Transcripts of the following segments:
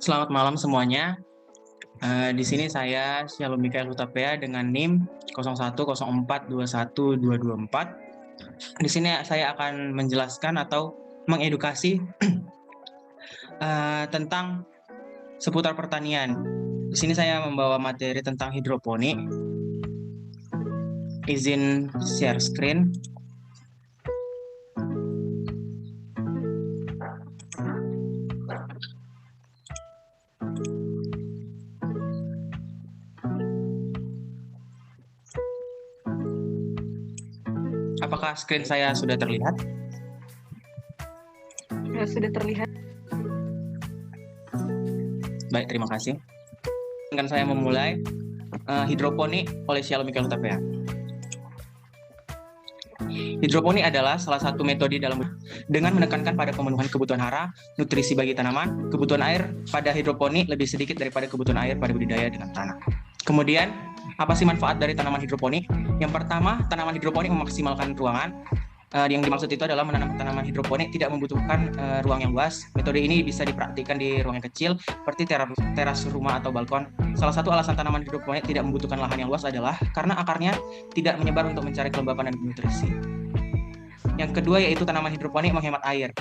Selamat malam semuanya. Di sini saya Shalom Mikael Hutapea dengan NIM 0104212224. Di sini saya akan menjelaskan atau mengedukasi tentang seputar pertanian. Di sini saya membawa materi tentang hidroponik. Izin share screen. Apakah screen saya sudah terlihat? Ya, sudah terlihat. Baik, terima kasih. Dengan saya memulai hidroponik oleh Shalom Mikael Hutapea. Hidroponik adalah salah satu metode dengan menekankan pada pemenuhan kebutuhan hara, nutrisi bagi tanaman, kebutuhan air pada hidroponik lebih sedikit daripada kebutuhan air pada budidaya dengan tanah. Kemudian, apa sih manfaat dari tanaman hidroponik? Yang pertama, tanaman hidroponik memaksimalkan ruangan. Yang dimaksud itu adalah menanam tanaman hidroponik tidak membutuhkan ruang yang luas. Metode ini bisa dipraktikkan di ruang yang kecil, seperti teras rumah atau balkon. Salah satu alasan tanaman hidroponik tidak membutuhkan lahan yang luas adalah karena akarnya tidak menyebar untuk mencari kelembapan dan nutrisi. Yang kedua yaitu tanaman hidroponik menghemat air.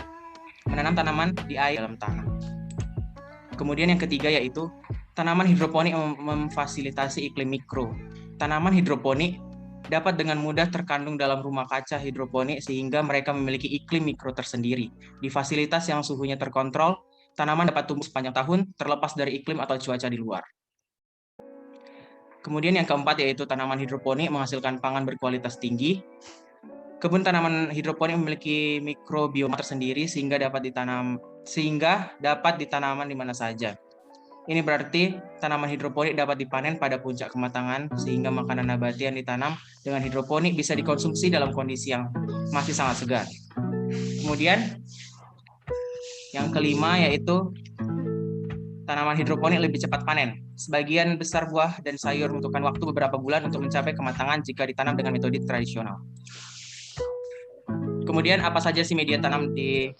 Menanam tanaman di air dalam tanah. Kemudian yang ketiga yaitu tanaman hidroponik memfasilitasi iklim mikro. Tanaman hidroponik dapat dengan mudah terkandung dalam rumah kaca hidroponik sehingga mereka memiliki iklim mikro tersendiri. Di fasilitas yang suhunya terkontrol, tanaman dapat tumbuh sepanjang tahun terlepas dari iklim atau cuaca di luar. Kemudian yang keempat yaitu tanaman hidroponik menghasilkan pangan berkualitas tinggi. Kebun tanaman hidroponik memiliki mikrobioma tersendiri sehingga dapat ditanaman di mana saja. Ini berarti tanaman hidroponik dapat dipanen pada puncak kematangan sehingga makanan nabati yang ditanam dengan hidroponik bisa dikonsumsi dalam kondisi yang masih sangat segar. Kemudian yang kelima yaitu tanaman hidroponik lebih cepat panen. Sebagian besar buah dan sayur membutuhkan waktu beberapa bulan untuk mencapai kematangan jika ditanam dengan metode tradisional. Kemudian apa saja sih media tanam di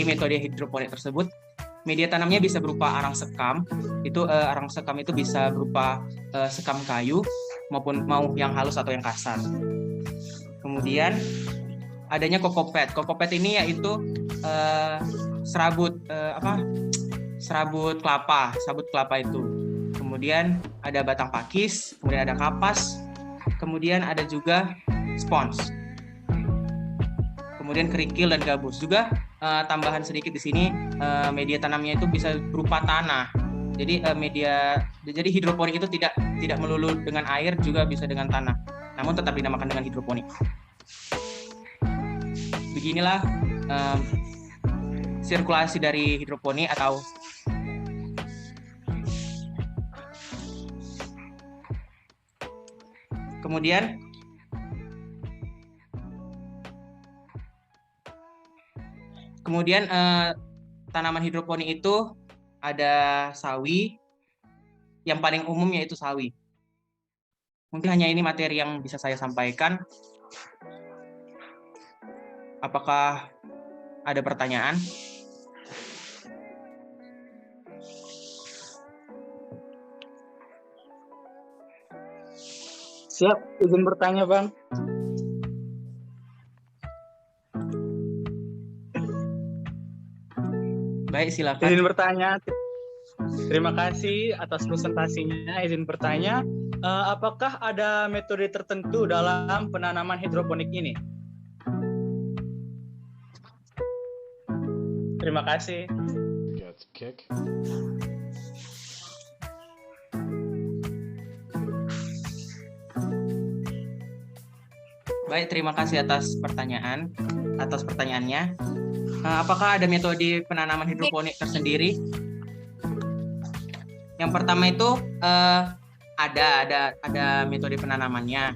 metode hidroponik tersebut? Media tanamnya bisa berupa arang sekam. Arang sekam itu bisa berupa sekam kayu maupun mau yang halus atau yang kasar. Kemudian adanya kokopet. Kokopet ini yaitu serabut kelapa itu. Kemudian ada batang pakis, kemudian ada kapas, kemudian ada juga spons. Kemudian kerikil dan gabus. Juga tambahan sedikit di sini, media tanamnya itu bisa berupa tanah. Jadi jadi hidroponik itu tidak melulu dengan air, juga bisa dengan tanah. Namun tetap dinamakan dengan hidroponik. Beginilah sirkulasi dari hidroponik atau kemudian tanaman hidroponik itu ada sawi, yang paling umum yaitu sawi. Mungkin hanya ini materi yang bisa saya sampaikan. Apakah ada pertanyaan? Siap, izin bertanya, Bang. Baik, silakan. Izin bertanya. Terima kasih atas presentasinya. Izin bertanya, apakah ada metode tertentu dalam penanaman hidroponik ini? Terima kasih. Baik, terima kasih atas pertanyaannya. Apakah ada metode penanaman hidroponik tersendiri? Yang pertama itu ada metode penanamannya.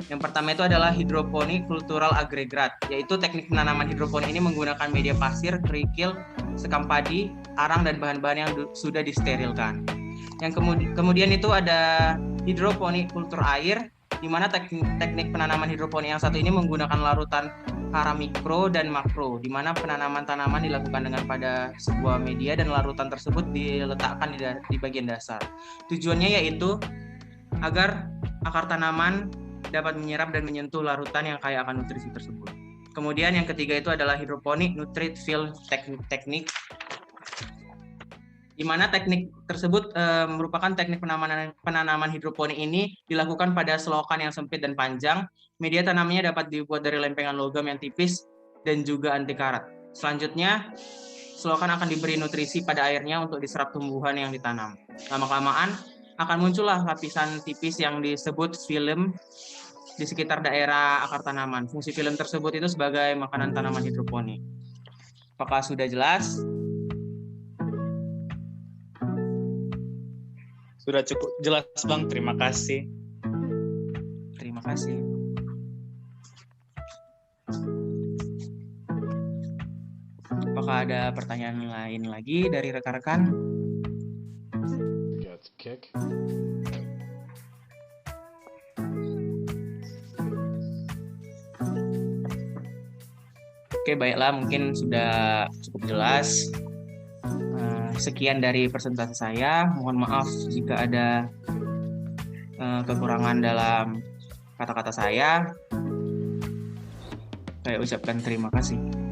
Yang pertama itu adalah hidroponik kultural agregat, yaitu teknik penanaman hidroponik ini menggunakan media pasir, kerikil, sekam padi, arang dan bahan-bahan yang sudah disterilkan. Yang kemudian itu ada hidroponik kultur air, di mana teknik penanaman hidroponik yang satu ini menggunakan larutan hara mikro dan makro, di mana penanaman tanaman dilakukan dengan pada sebuah media dan larutan tersebut diletakkan di bagian dasar. Tujuannya yaitu agar akar tanaman dapat menyerap dan menyentuh larutan yang kaya akan nutrisi tersebut. Kemudian yang ketiga itu adalah hidroponik nutrient field teknik, di mana teknik tersebut merupakan teknik penanaman hidroponik ini dilakukan pada selokan yang sempit dan panjang. Media tanamnya dapat dibuat dari lempengan logam yang tipis dan juga anti karat. Selanjutnya, selokan akan diberi nutrisi pada airnya untuk diserap tumbuhan yang ditanam. Lama-kelamaan akan muncullah lapisan tipis yang disebut film di sekitar daerah akar tanaman. Fungsi film tersebut itu sebagai makanan tanaman hidroponik. Apakah sudah jelas? Sudah cukup jelas Bang, terima kasih. Terima kasih. Apakah ada pertanyaan lain lagi dari rekan-rekan? Oke, baiklah, mungkin sudah cukup jelas. Sekian dari presentasi saya. Mohon maaf jika ada kekurangan dalam kata-kata saya. Saya ucapkan terima kasih.